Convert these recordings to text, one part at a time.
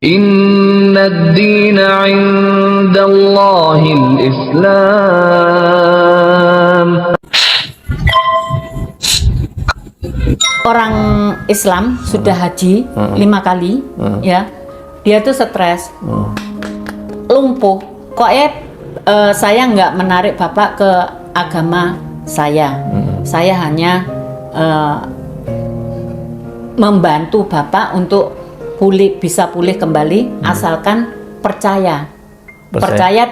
Inna ad-dina 'indallahil Islam. Orang Islam sudah haji 5 kali, ya, dia tuh stres, lumpuh. Kok saya nggak menarik Bapak ke agama saya. Saya hanya membantu Bapak untuk bisa pulih kembali, asalkan percaya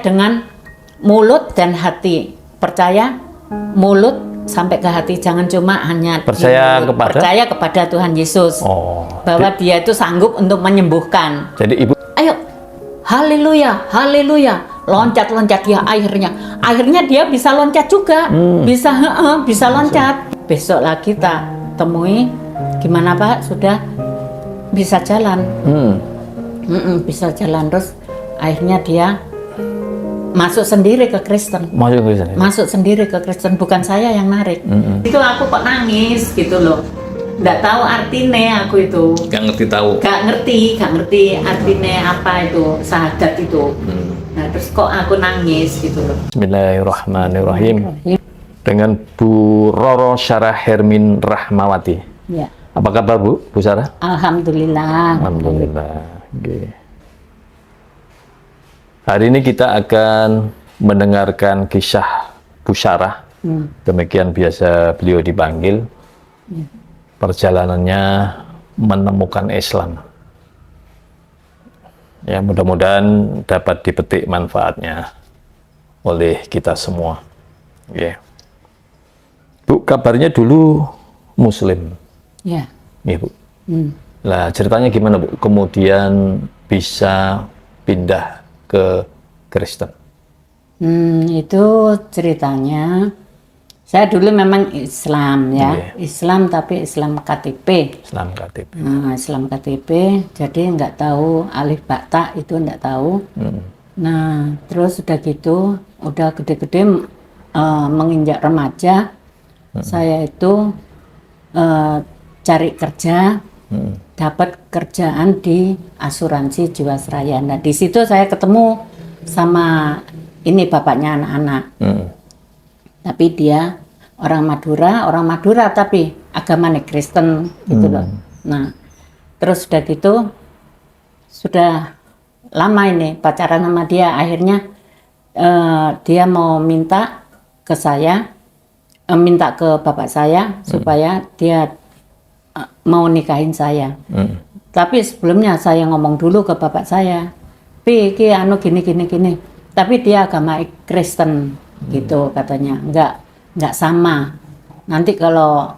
dengan mulut dan hati. Percaya mulut sampai ke hati, jangan cuma hanya percaya kepada Tuhan Yesus, bahwa Dia itu sanggup untuk menyembuhkan. Jadi Ibu, ayo, haleluya, haleluya, loncat-loncat dia, akhirnya dia bisa loncat juga, bisa loncat. Besok lagi kita temui, gimana Pak, sudah bisa jalan, bisa jalan. Terus akhirnya dia masuk sendiri ke Kristen. Masuk sendiri ke Kristen, bukan saya yang narik. Itu aku kok nangis gitu loh. Nggak tahu artinya, aku itu. Gak ngerti artinya apa itu, syahadat itu. Nah, terus kok aku nangis gitu loh. Bismillahirrahmanirrahim. Dengan Bu Roro Syarah Hermin Rahmawati. Ya. Apa kabar Bu Syarah? Alhamdulillah. Alhamdulillah. Okay. Hari ini kita akan mendengarkan kisah Bu Syarah. Demikian biasa beliau dipanggil. Perjalanannya menemukan Islam. Ya, mudah-mudahan dapat dipetik manfaatnya oleh kita semua. Ya. Bu, kabarnya dulu Muslim. Ya. Iya, Bu. Lah, ceritanya gimana, Bu? Kemudian bisa pindah ke Kristen. Itu ceritanya, saya dulu memang Islam ya, Islam tapi Islam KTP. Islam KTP, jadi nggak tahu alif ba ta, itu nggak tahu. Nah, terus udah gitu, udah gede-gede menginjak remaja, saya itu cari kerja. Dapat kerjaan di asuransi Jiwasraya. Nah, di situ saya ketemu sama ini bapaknya anak-anak. Tapi dia orang Madura tapi agamanya Kristen gitu loh. Nah, terus udah gitu, sudah lama ini pacaran sama dia. Akhirnya dia mau minta ke saya, minta ke bapak saya supaya dia mau nikahin saya. Tapi sebelumnya saya ngomong dulu ke bapak saya, Pi, anu gini. Tapi dia agama Kristen gitu katanya. Enggak sama. Nanti kalau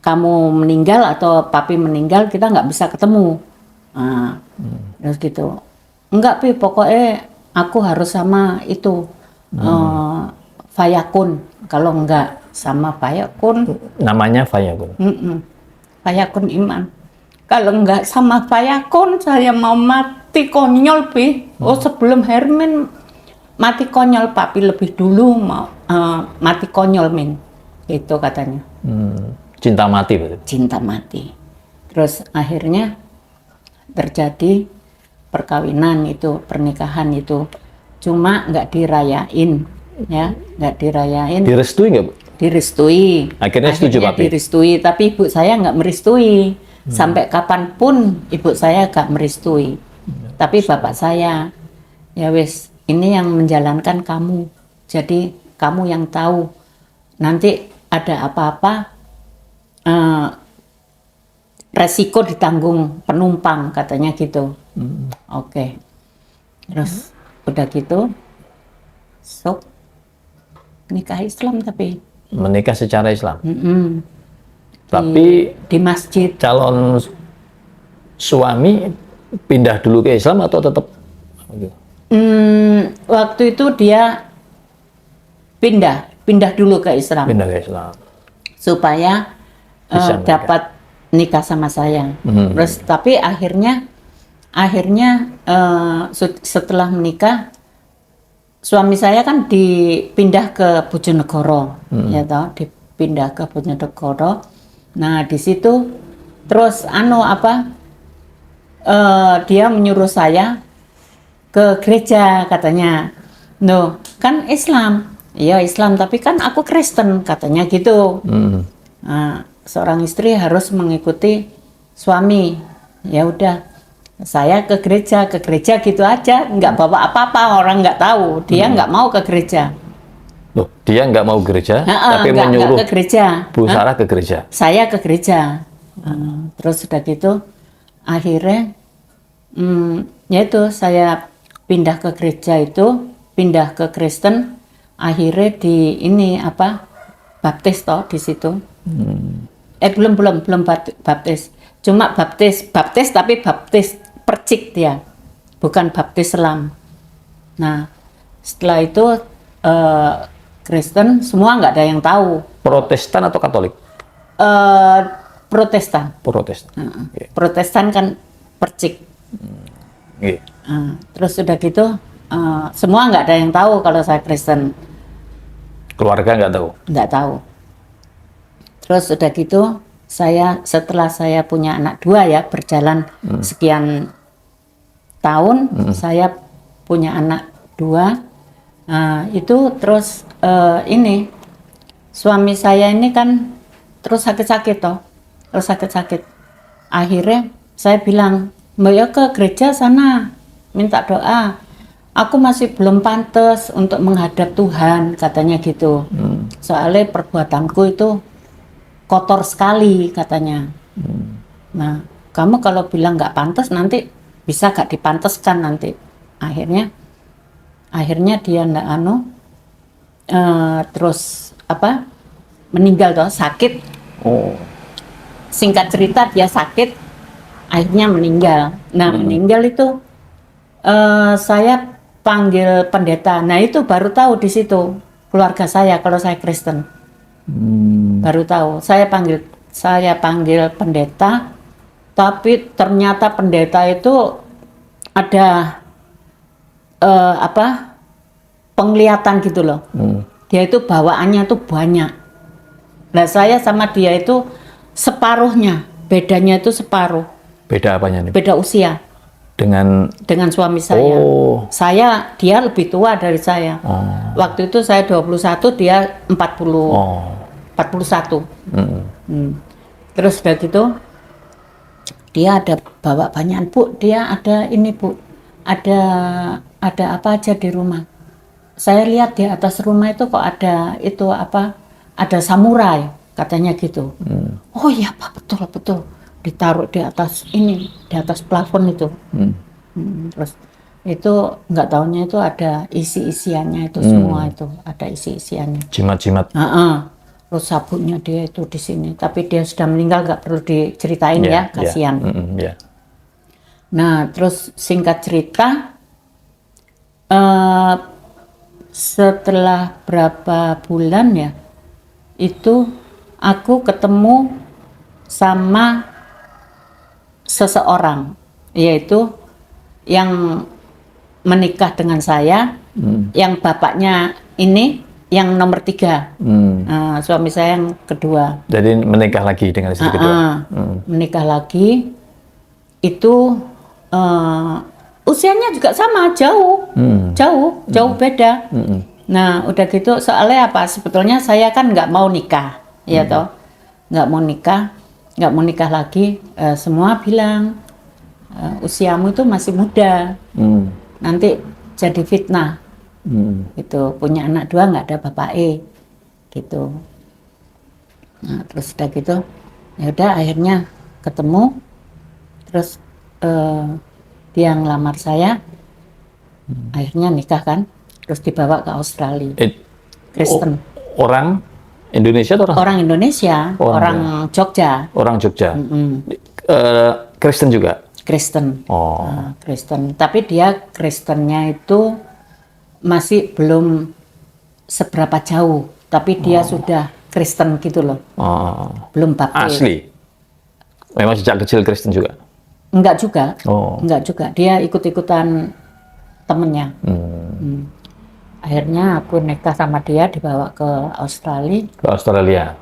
kamu meninggal atau papi meninggal, kita nggak bisa ketemu. Nah, terus gitu. Enggak, Pi, pokoknya aku harus sama itu Fayakun. Kalau enggak sama Fayakun, namanya Fayakun. Fayakun iman. Kalau enggak sama Fayakun, saya mau mati konyol, Pi. Sebelum Hermin mati konyol, papi lebih dulu mau mati konyol, Min. Itu katanya. Cinta mati betul. Cinta mati. Terus akhirnya terjadi perkawinan itu, pernikahan itu. Cuma nggak dirayain, ya, nggak dirayain. Direstui nggak, Bu? Direstui. Akhirnya setuju papi? Direstui, tapi ibu saya nggak merestui. Sampai kapanpun ibu saya nggak merestui. Tapi bapak saya, ya wis, ini yang menjalankan kamu. Jadi kamu yang tahu. Nanti ada apa-apa, resiko ditanggung penumpang, katanya gitu. Oke. Terus udah gitu, sok nikah Islam tapi. Menikah secara Islam. Tapi di masjid. Calon suami pindah dulu ke Islam atau tetap? Waktu itu dia pindah dulu ke Islam. Pindah ke Islam. Supaya dapat nikah sama saya. Terus tapi akhirnya setelah menikah, suami saya kan dipindah ke Bojonegoro, ya toh, dipindah ke Bojonegoro. Nah, di situ terus dia menyuruh saya ke gereja katanya. No, kan Islam. Iya Islam, tapi kan aku Kristen katanya gitu. Nah, seorang istri harus mengikuti suami. Ya udah, saya ke gereja gitu aja, nggak bawa apa-apa, orang nggak tahu. Dia nggak mau ke gereja. Loh, dia nggak mau gereja, tapi nggak menyuruh ke gereja. Bu Sarah ke gereja. Saya ke gereja. Terus sudah gitu, akhirnya, yaitu saya pindah ke gereja itu, pindah ke Kristen. Akhirnya di ini apa, baptis toh di situ. Belum baptis. Cuma baptis tapi baptis percik dia, bukan baptis selam. Nah, setelah itu Kristen semua nggak ada yang tahu. Protestan atau Katolik? Protestan. Okay. Protestan kan percik. Okay. Terus udah gitu semua nggak ada yang tahu kalau saya Kristen. Keluarga nggak tahu? Nggak tahu. Terus udah gitu setelah saya punya anak 2 ya, berjalan sekian tahun, saya punya anak 2. Itu terus ini suami saya ini kan terus sakit-sakit toh, terus sakit-sakit. Akhirnya saya bilang, Mbak ya ke gereja sana minta doa. Aku masih belum pantas untuk menghadap Tuhan katanya gitu. Soalnya perbuatanku itu kotor sekali katanya. Nah, kamu kalau bilang nggak pantas nanti bisa nggak dipanteskan nanti. Akhirnya dia ndak terus apa meninggal toh, sakit. Singkat cerita dia sakit, akhirnya meninggal. Nah meninggal itu saya panggil pendeta. Nah itu baru tahu di situ keluarga saya kalau saya Kristen. Baru tahu. Saya panggil pendeta, tapi ternyata pendeta itu ada penglihatan gitu loh. Dia itu bawaannya tuh banyak. Nah saya sama dia itu separuhnya, bedanya itu separuh. Beda apanya nih? Beda usia. Dengan suami saya. Dia lebih tua dari saya. Waktu itu saya 21, dia 41. Terus udah gitu dia ada bawa banyak, Bu. Dia ada ini, Bu. Ada apa aja di rumah. Saya lihat di atas rumah itu kok ada itu apa? Ada samurai katanya gitu. Oh iya Pak, betul. Ditaruh di atas ini, di atas plafon itu. Terus itu nggak taunya itu ada isi-isiannya itu semua itu ada isi-isiannya. Jimat-jimat. Terus sabunnya dia itu di sini. Tapi dia sudah meninggal, nggak perlu diceritain ya, kasihan. Nah, terus singkat cerita, setelah berapa bulan ya, itu aku ketemu sama seseorang, yaitu yang menikah dengan saya, yang bapaknya ini, yang nomor 3, suami saya yang kedua. Jadi menikah lagi dengan istri kedua? Menikah lagi, itu usianya juga sama, jauh beda. Nah, udah gitu, soalnya apa? Sebetulnya saya kan nggak mau nikah, ya toh, nggak mau nikah lagi. Semua bilang usiamu itu masih muda, nanti jadi fitnah. Itu punya anak 2 nggak ada bapak gitu. Nah, terus udah gitu, ya udah akhirnya ketemu, terus dia ngelamar saya, akhirnya nikah kan, terus dibawa ke Australia. Kristen. Orang Indonesia atau orang Indonesia, orang Jogja. Orang Jogja. Kristen juga. Kristen. Kristen. Tapi dia Kristennya itu masih belum seberapa jauh, tapi dia sudah Kristen gitu loh. Belum baptis. Asli. Memang sejak kecil Kristen juga. Enggak juga. Dia ikut-ikutan temennya. Akhirnya aku nikah sama dia, dibawa ke Australia.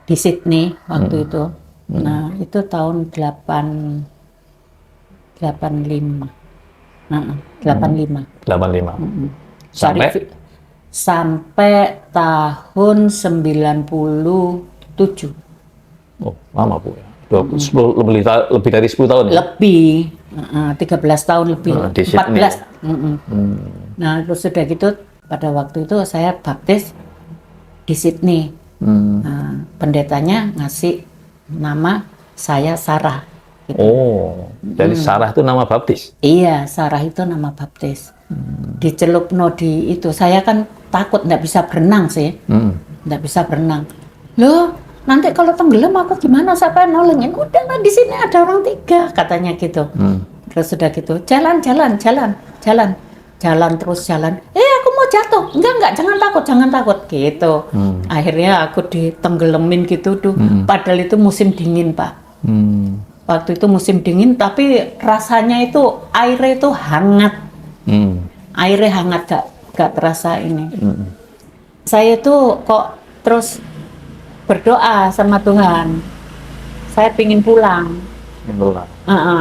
Di Sydney waktu itu. Nah, itu tahun 86. 85. 85. 85. Sampai Sampai sampai tahun 97. lama Bu ya. 10, lebih dari 10 tahun ya? Lebih, 13 tahun lebih, Di Sydney. 14. Nah, terus sudah gitu pada waktu itu saya baptis di Sydney. Nah, pendetanya ngasih nama saya Sarah. Gitu. Oh, jadi Sarah itu nama baptis? Iya, Sarah itu nama baptis. Dicelupno di itu. Saya kan takut nggak bisa berenang sih. Nggak bisa berenang. Loh, nanti kalau tenggelam aku gimana? Siapa yang nolongin? Udah, di sini ada orang 3, katanya gitu. Terus sudah gitu, jalan terus jalan. Aku mau jatuh. Enggak, jangan takut gitu. Akhirnya aku ditenggelamin gitu tuh. Padahal itu musim dingin, Pak. Waktu itu musim dingin, tapi rasanya itu airnya itu hangat. Airnya hangat, gak terasa ini. Saya itu kok terus berdoa sama Tuhan. Saya pingin pulang.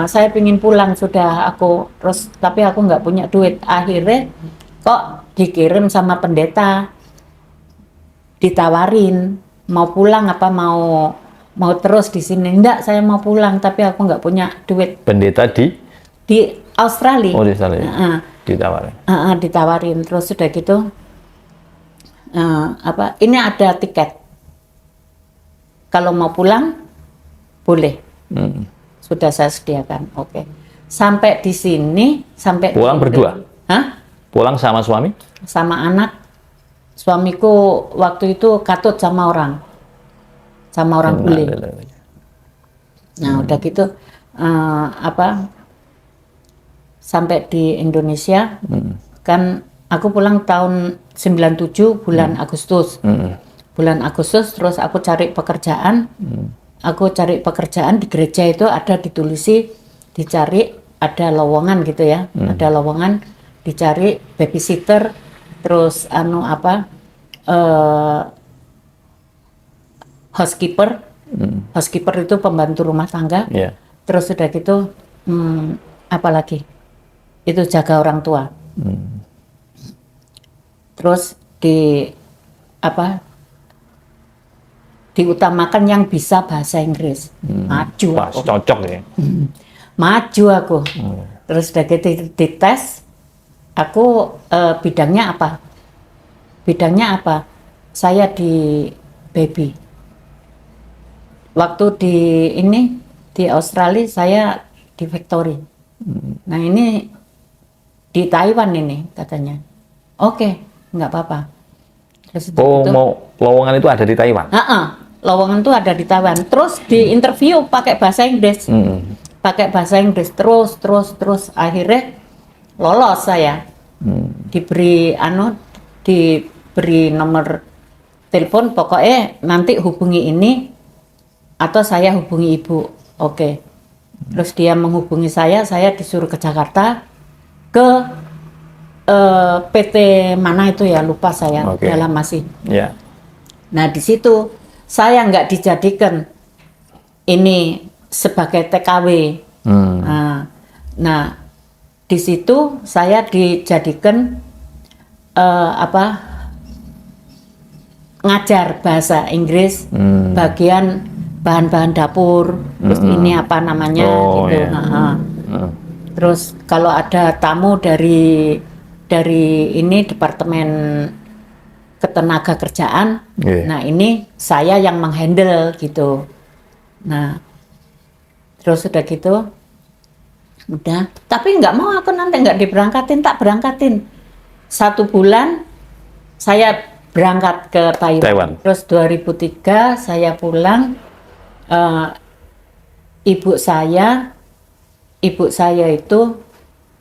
Saya pingin pulang sudah aku terus, tapi aku nggak punya duit. Akhirnya kok dikirim sama pendeta, ditawarin mau pulang apa mau terus di sini. Enggak, saya mau pulang tapi aku nggak punya duit. Pendeta di Australia. Oh, di Australia. Ditawarin. Ditawarin terus sudah gitu. Ini ada tiket. Kalau mau pulang boleh. Sudah saya sediakan. Oke. Sampai di sini, sampai pulang berdua? Hah? Pulang sama suami? Sama anak. Suamiku waktu itu katut sama orang bule. Nah, udah gitu sampai di Indonesia kan aku pulang tahun 97 bulan Agustus. Bulan Agustus terus aku cari pekerjaan. Aku cari pekerjaan di gereja itu ada ditulisi dicari ada lowongan gitu ya. Ada lowongan dicari babysitter terus housekeeper. Housekeeper itu pembantu rumah tangga. Terus udah gitu apalagi itu jaga orang tua. Terus diutamakan yang bisa bahasa Inggris. Maju aku. Cocok ya. Maju aku. Terus udah gitu dites. Aku bidangnya apa? Saya di baby. Waktu di Australia saya di factory. Nah ini di Taiwan ini katanya. Oke, nggak apa-apa. Mau lowongan itu ada di Taiwan? Lowongan itu ada di Taiwan. Terus di interview pakai bahasa Inggris. Pakai bahasa Inggris terus akhirnya lolos saya. Diberi nomor telepon, pokoknya nanti hubungi ini atau saya hubungi ibu. Oke. Terus dia menghubungi saya disuruh ke Jakarta ke PT mana itu ya, lupa saya. Dalam masih. Nah di situ saya nggak dijadikan ini sebagai TKW. Nah di situ saya dijadikan ngajar bahasa Inggris, bagian bahan-bahan dapur, terus ini apa namanya gitu. Terus kalau ada tamu dari ini departemen ketenaga kerjaan, nah ini saya yang menghandle gitu. Nah terus udah gitu, udah. Tapi nggak mau aku nanti nggak diberangkatin, tak berangkatin. 1 bulan saya berangkat ke Taiwan. Terus 2003 saya pulang. Ibu saya itu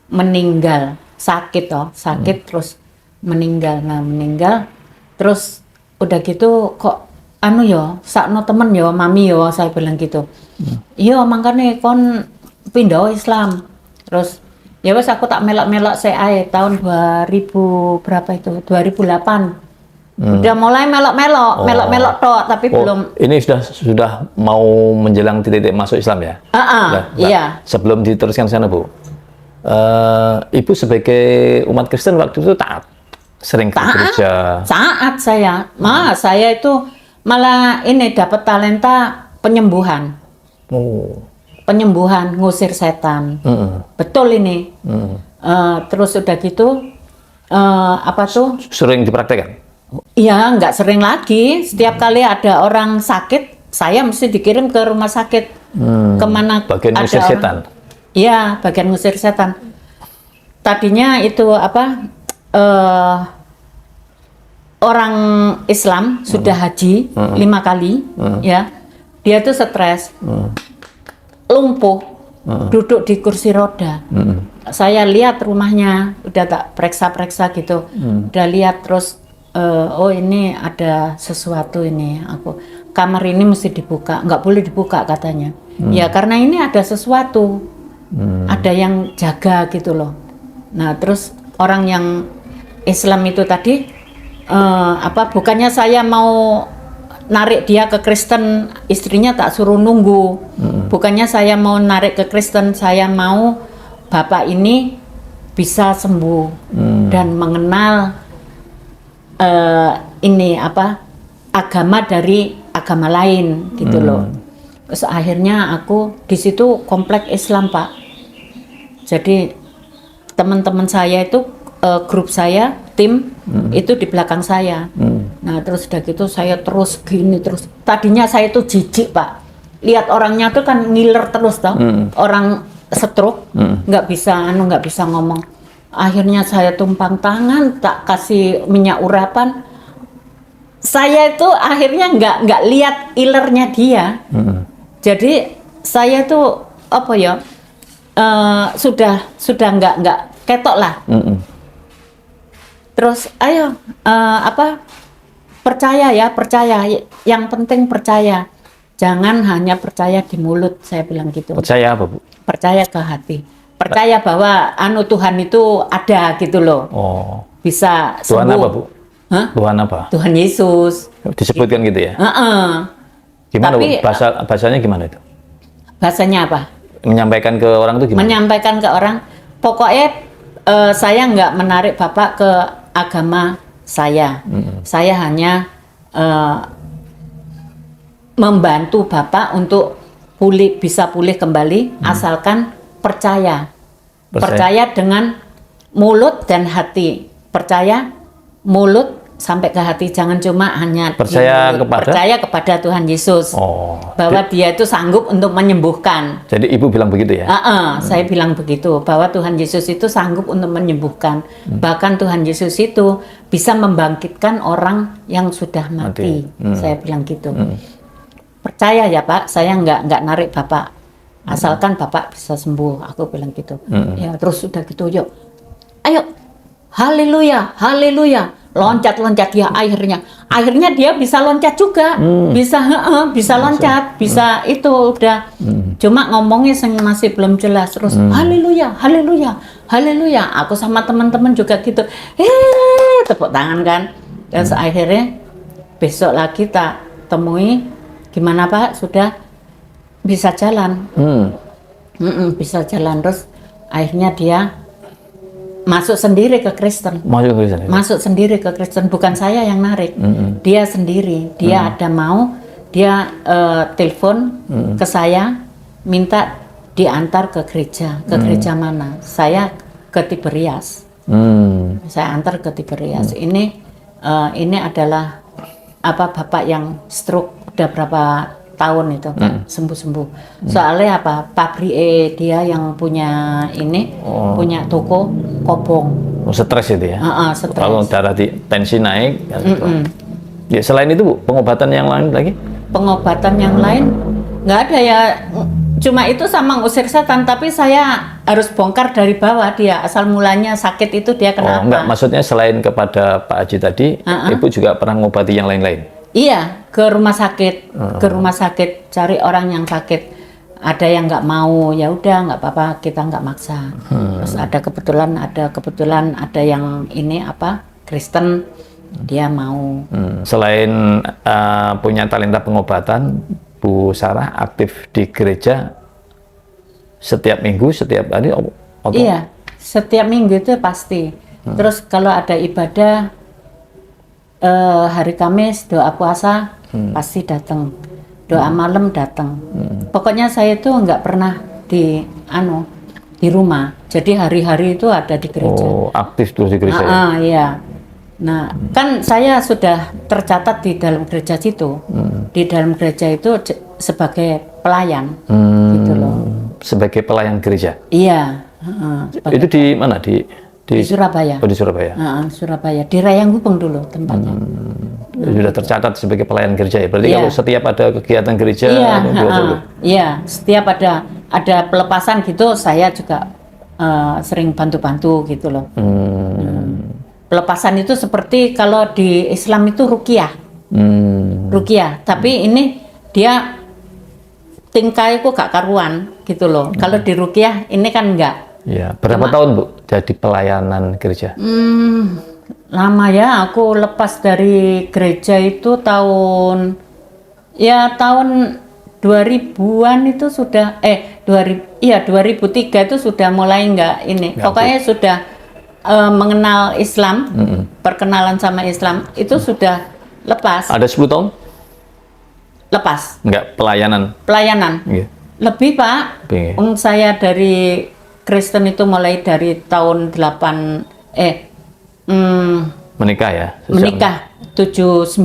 meninggal, sakit terus meninggal. Nah meninggal terus udah gitu kok sakno temen yo mami yo, saya bilang gitu. Iya makanya kon pindah Islam. Terus ya wes aku tak melok-melok saya tahun 2000 berapa itu 2008 Udah mulai melok-melok tok, tapi belum. Ini sudah mau menjelang titik masuk Islam ya? Iya. Sebelum diteruskan sana, Bu. Ibu sebagai umat Kristen waktu itu taat, sering ke gereja. Saat saya itu malah ini dapat talenta penyembuhan. Penyembuhan, ngusir setan. Betul ini. Terus udah gitu, apa tuh? Sering dipraktekkan? Iya, nggak sering lagi. Setiap kali ada orang sakit, saya mesti dikirim ke rumah sakit. Kemana bagian ada ngusir orang, setan? Iya, bagian ngusir setan. Tadinya itu apa? Orang Islam sudah haji 5 kali, ya. Dia tuh stres, lumpuh, duduk di kursi roda. Saya lihat rumahnya, udah tak periksa-periksa gitu, udah lihat terus. Oh ini ada sesuatu ini, kamar ini mesti dibuka, nggak boleh dibuka katanya. Ya karena ini ada sesuatu, ada yang jaga gitu loh. Nah terus orang yang Islam itu tadi, bukannya saya mau narik dia ke Kristen, istrinya tak suruh nunggu. Bukannya saya mau narik ke Kristen, saya mau bapak ini bisa sembuh dan mengenal agama dari agama lain gitu loh. Terus akhirnya aku di situ komplek Islam, Pak. Jadi teman-teman saya itu grup saya, tim itu di belakang saya. Nah terus udah gitu saya terus gini terus. Tadinya saya itu jijik, Pak. Lihat orangnya tuh kan ngiler terus toh. Orang stroke nggak bisa ngomong. Akhirnya saya tumpang tangan, tak kasih minyak urapan. Saya itu akhirnya nggak lihat ilernya dia. Jadi saya tuh sudah nggak ketok lah. Terus ayo percaya. Yang penting percaya. Jangan hanya percaya di mulut, saya bilang gitu. Percaya apa, Bu? Percaya ke hati. Percaya bahwa Tuhan itu ada gitu loh. Bisa sembuh. Tuhan apa, Bu? Hah? Tuhan apa? Tuhan Yesus. Disebutkan gitu ya? Gimana, Tapi, Bu? Bahasanya gimana itu? Bahasanya apa? Menyampaikan ke orang itu gimana? Menyampaikan ke orang, pokoknya saya nggak menarik Bapak ke agama saya. Saya hanya membantu Bapak untuk bisa pulih kembali, asalkan percaya dengan mulut dan hati. Percaya mulut sampai ke hati, jangan cuma hanya percaya kepada Tuhan Yesus. Bahwa dia itu sanggup untuk menyembuhkan. Jadi Ibu bilang begitu ya? Saya bilang begitu, bahwa Tuhan Yesus itu sanggup untuk menyembuhkan. Bahkan Tuhan Yesus itu bisa membangkitkan orang yang sudah mati. Saya bilang gitu. Percaya ya Pak, saya nggak narik Bapak. Asalkan Bapak bisa sembuh, aku bilang gitu. Ya terus udah gitu, yuk, ayo, haleluya, loncat ya akhirnya dia bisa loncat juga, bisa loncat, bisa itu udah. Cuma ngomongnya masih belum jelas, terus haleluya. Aku sama teman-teman juga gitu, tepuk tangan kan. Dan akhirnya besok lagi tak temui, gimana Pak, sudah bisa jalan. Bisa jalan. Terus akhirnya dia masuk sendiri ke Kristen. Masuk sendiri ke Kristen, bukan saya yang narik. Dia sendiri. Dia ada mau, dia telepon ke saya, minta diantar ke gereja. Ke gereja mana? Saya ke Tiberias. Saya antar ke Tiberias. Ini adalah bapak yang stroke udah berapa tahun itu kan, sembuh. Soalnya pabrik dia yang punya punya toko kobong. Stres itu ya? Stres. Kalau darah tensi naik. Ya, selain itu Bu, pengobatan yang lain lagi? Pengobatan yang lain nggak ada ya, cuma itu sama ngusir setan. Tapi saya harus bongkar dari bawah dia, asal mulanya sakit itu dia kenapa. Enggak, maksudnya selain kepada Pak Haji tadi, Ibu juga pernah mengobati yang lain-lain? Iya, ke rumah sakit, cari orang yang sakit. Ada yang nggak mau, ya udah nggak apa-apa, kita nggak maksa. Terus ada kebetulan ada yang Kristen, dia mau. Selain punya talenta pengobatan, Bu Sarah aktif di gereja setiap minggu, setiap hari? Iya, setiap minggu itu pasti. Terus kalau ada ibadah hari Kamis, doa puasa, pasti datang. Doa malam datang. Pokoknya saya itu nggak pernah di rumah. Jadi hari-hari itu ada di gereja. Oh, aktif terus di gereja. Iya. Nah, kan saya sudah tercatat di dalam gereja situ. Di dalam gereja itu sebagai pelayan, gitu loh. Sebagai pelayan gereja. Iya. Itu di mana? Di Surabaya. Oh, di Surabaya. Surabaya. Di Rayang-Gubeng dulu tempatnya. Sudah tercatat sebagai pelayan gereja ya. Berarti Iya. kalau setiap ada kegiatan gereja, iya, setiap ada pelepasan gitu, saya juga sering bantu-bantu gitu loh. Pelepasan itu seperti kalau di Islam itu ruqyah. Ruqyah, tapi ini dia tingkahku gak karuan gitu loh. Kalau di ruqyah ini kan enggak. Ya, berapa tahun Bu jadi pelayanan gereja? Lama ya, aku lepas dari gereja itu tahun 2000-an itu sudah 2003 itu sudah mulai enggak ini. Pokoknya sudah mengenal Islam, perkenalan sama Islam itu sudah lepas. Ada 10 tahun? Lepas. Enggak, pelayanan. Iya. Lebih Pak. Saya dari Kristen itu mulai dari tahun menikah ya? Menikah 79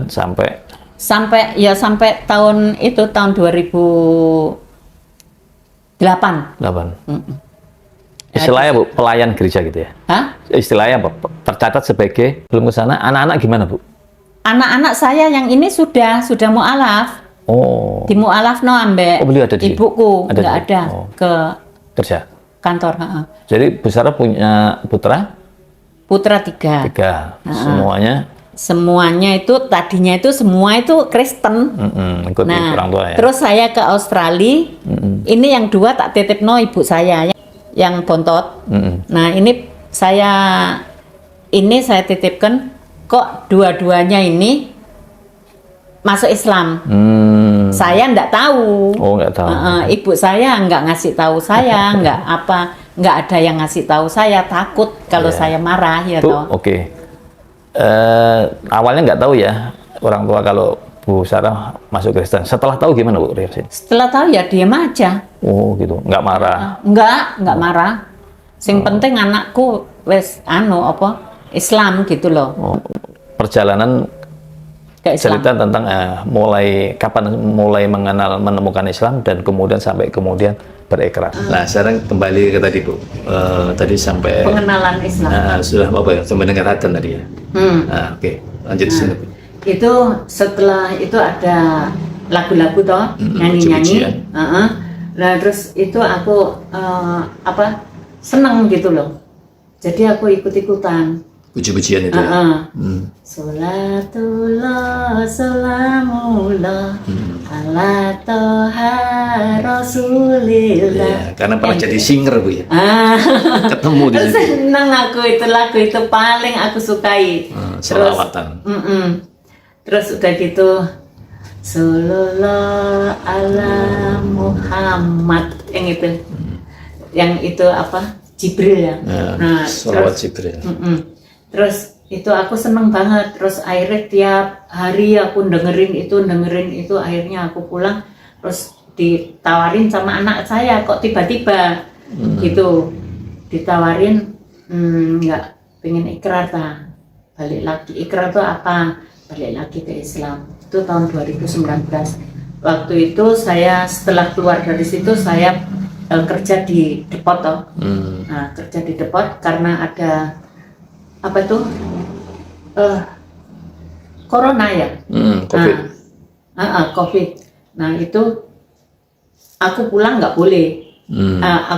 sampai tahun 2008. Istilahnya Bu, pelayan gereja gitu ya? Hah? Istilahnya apa? Tercatat sebagai belum ke sana. Anak-anak gimana Bu? Anak-anak saya yang ini sudah mualaf. Oh. Di mualaf no ambek. Oh, beliau ada di ibuku nggak ada ke kerja kantor. Jadi Bu Sarah punya putra 3. Semuanya itu tadinya itu semua itu Kristen. Ikut orang tua ya. Terus saya ke Australia. Ini yang 2 tak titip no ibu saya yang bontot. Nah ini saya titipkan, kok dua-duanya ini masuk Islam. Saya enggak tahu. Oh, enggak tahu. Ibu saya enggak ngasih tahu saya, enggak ada yang ngasih tahu saya, takut kalau saya marah ya toh. Oke. Awalnya enggak tahu ya orang tua kalau Bu Sarah masuk Kristen. Setelah tahu gimana Bu reaksinya? Setelah tahu ya diam aja. Oh, gitu. Enggak marah. Enggak marah. Sing penting anakku wes Islam gitu loh. Perjalanan cerita tentang kapan mulai menemukan Islam dan kemudian sampai kemudian berikrar. Nah, sekarang kembali ke tadi Bu. Tadi sampai pengenalan Islam. Sudah sampai dengar adzan tadi ya. Oke, lanjut sini Bu. Itu setelah itu ada lagu-lagu toh, nyanyi-nyanyi. Nah, terus itu aku seneng gitu loh. Jadi aku ikut-ikutan. Puji-pujian itu ya? Salatullah salamullah ala toha rasulillah. Karena pernah jadi singer Bu ya? Ketemu di situ. Senang aku itu lagu itu paling aku sukai. Selawatan. Terus udah gitu Sallallahu ala Muhammad yang itu Jibril ya. Nah, Salawat Jibril. Terus itu aku seneng banget. Terus akhirnya tiap hari aku dengerin itu. Akhirnya aku pulang terus ditawarin sama anak saya, kok tiba-tiba gitu ditawarin nggak pengen ikrar balik lagi. Ikrar tuh apa? Balik lagi ke Islam. Itu tahun 2019. Waktu itu saya setelah keluar dari situ saya kerja di depot toh. Nah, kerja di depot karena ada corona ya. COVID. COVID. Nah, itu aku pulang nggak boleh.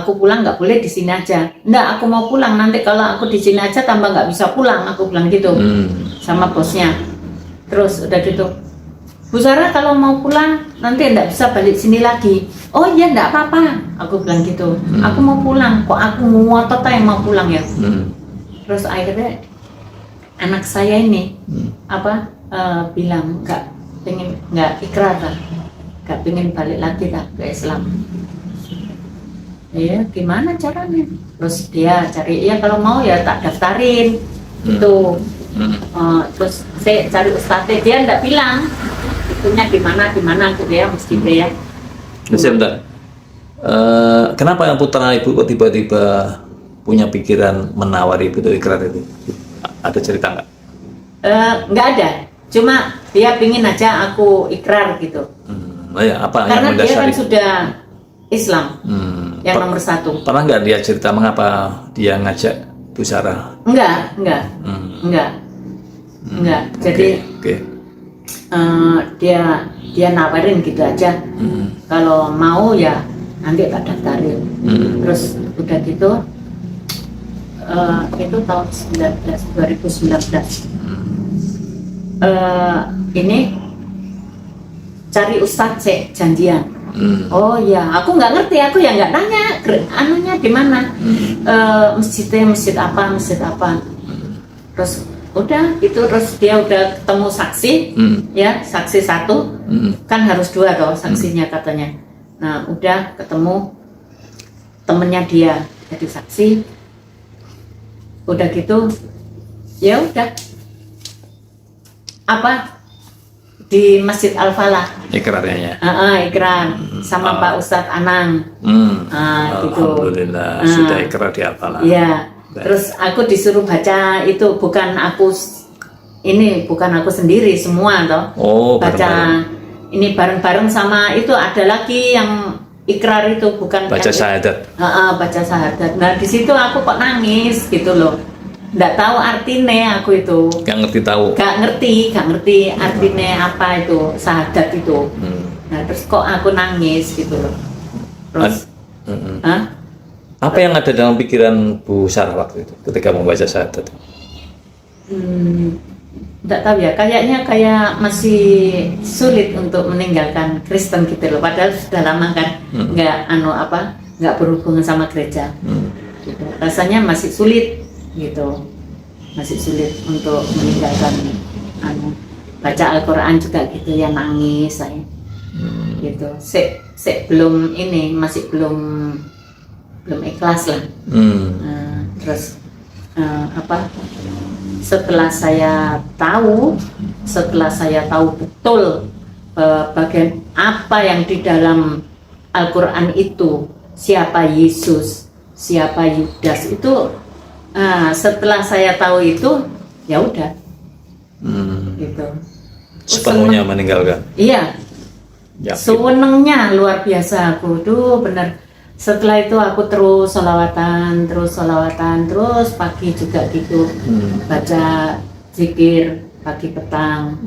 Aku pulang nggak boleh di sini aja. Nggak, aku mau pulang nanti kalau aku di sini aja tambah nggak bisa pulang. Aku bilang gitu sama bosnya. Terus udah gitu, Bu Sarah kalau mau pulang nanti nggak bisa balik sini lagi. Oh iya nggak apa-apa. Aku bilang gitu. Aku mau pulang. Kok aku ngotot yang mau pulang ya. Terus akhirnya anak saya ini bilang nggak ikrar lah, nggak pengen balik lagi lah ke Islam. Ya gimana caranya? Terus dia cari, ya kalau mau ya tak daftarin itu. Terus saya cari ustadznya, dia nggak bilang itunya gimana gitu ya, mesti dia. Sebentar. Kenapa yang putra ibu kok tiba-tiba punya pikiran menawari ibu itu ikrar itu? Ada cerita nggak? Nggak ada, cuma dia pingin aja aku ikrar gitu. Ya, apa karena yang dia kan mendasari? sudah Islam yang nomor 1. Pernah nggak dia cerita mengapa dia ngajak Bu Sarah? Enggak. Jadi Oke. dia nawarin gitu aja. Kalau mau ya nanti tak daftarin. Terus udah gitu itu tahun 2019. Ini cari ustadz janjian. Oh ya, aku nggak ngerti, aku ya nggak nanya anunya di mana, masjid apa. Terus udah itu, terus dia udah ketemu saksi, ya saksi 1, kan harus 2 toh saksinya katanya. Nah udah ketemu temennya dia jadi saksi, udah gitu ya udah di Masjid Al-Falah Ikrarnya ya. ikrar sama Pak Ustadz Anang. Gitu. Alhamdulillah sudah ikrar di Al-Falah. Iya. Terus aku disuruh baca itu, bukan aku sendiri semua toh. Oh, baca ini bareng-bareng sama itu ada lagi yang ikrar itu, bukan baca syahadat. Baca syahadat. Nah di situ aku kok nangis gitu loh. Nggak tahu artinya aku itu. Nggak ngerti artinya apa itu syahadat itu. Nah terus kok aku nangis gitu loh. Terus apa yang ada dalam pikiran Bu Sarah waktu itu ketika membaca syahadat? Nggak tahu ya, kayaknya kayak masih sulit untuk meninggalkan Kristen gitu loh. Padahal sudah lama kan nggak berhubungan sama gereja. Gitu. Rasanya masih sulit gitu, masih sulit untuk meninggalkan baca Al-Quran juga gitu ya, nangis saya gitu. Masih belum ikhlas lah. Terus setelah saya tahu betul bagian apa yang di dalam Al-Quran itu, siapa Yesus, siapa Yudas itu. Setelah saya tahu itu, ya udah, gitu. Sepenuhnya meninggalkan. Iya, sewenengnya luar biasa aku tuh bener. Setelah itu aku terus sholawatan, terus pagi juga gitu, baca zikir pagi petang.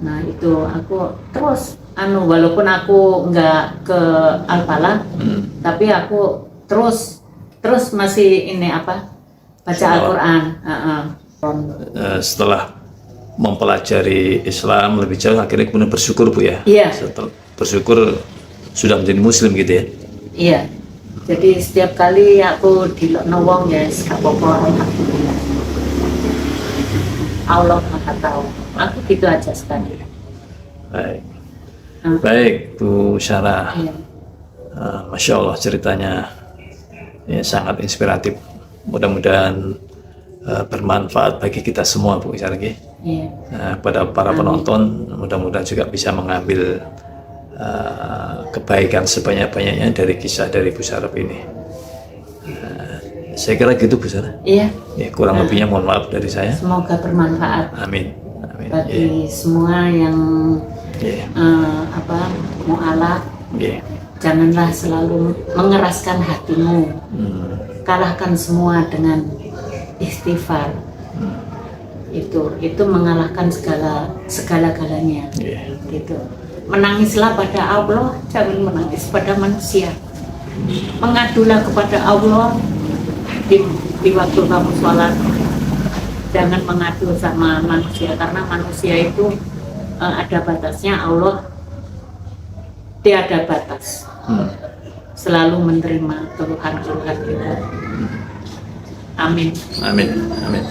Nah itu aku terus, walaupun aku nggak ke Al-Falah, tapi aku terus masih baca Al-Quran. Setelah mempelajari Islam lebih jauh, akhirnya kemudian bersyukur Bu ya. Iya. Setelah bersyukur sudah menjadi Muslim gitu ya. Iya. Jadi setiap kali aku dilokno wong ya gak apa-apa, alhamdulillah. Allah Maha tahu. Aku gitu aja sekali. Baik. Baik Bu Sarah. Iya. Masya Allah ceritanya ya, sangat inspiratif. Mudah-mudahan bermanfaat bagi kita semua Bu Sarah. Iya. Pada para penonton, mudah-mudahan juga bisa mengambil kebaikan sebanyak-banyaknya dari kisah dari Bu Sarah ini. Saya kira gitu Bu Sarah. Iya. Ya, kurang lebihnya mohon maaf dari saya. Semoga bermanfaat. Amin. Bagi semua yang mu'alaf. Janganlah selalu mengeraskan hatimu. Kalahkan semua dengan istighfar. Itu mengalahkan segala-galanya. Gitu. Menangislah pada Allah, jangan menangis pada manusia. Mengadulah kepada Allah di waktu kamu sholat. Jangan mengadu sama manusia, karena manusia itu ada batasnya, Allah tiada batas. Selalu menerima keluhan-keluhan kita. Amin. Amin.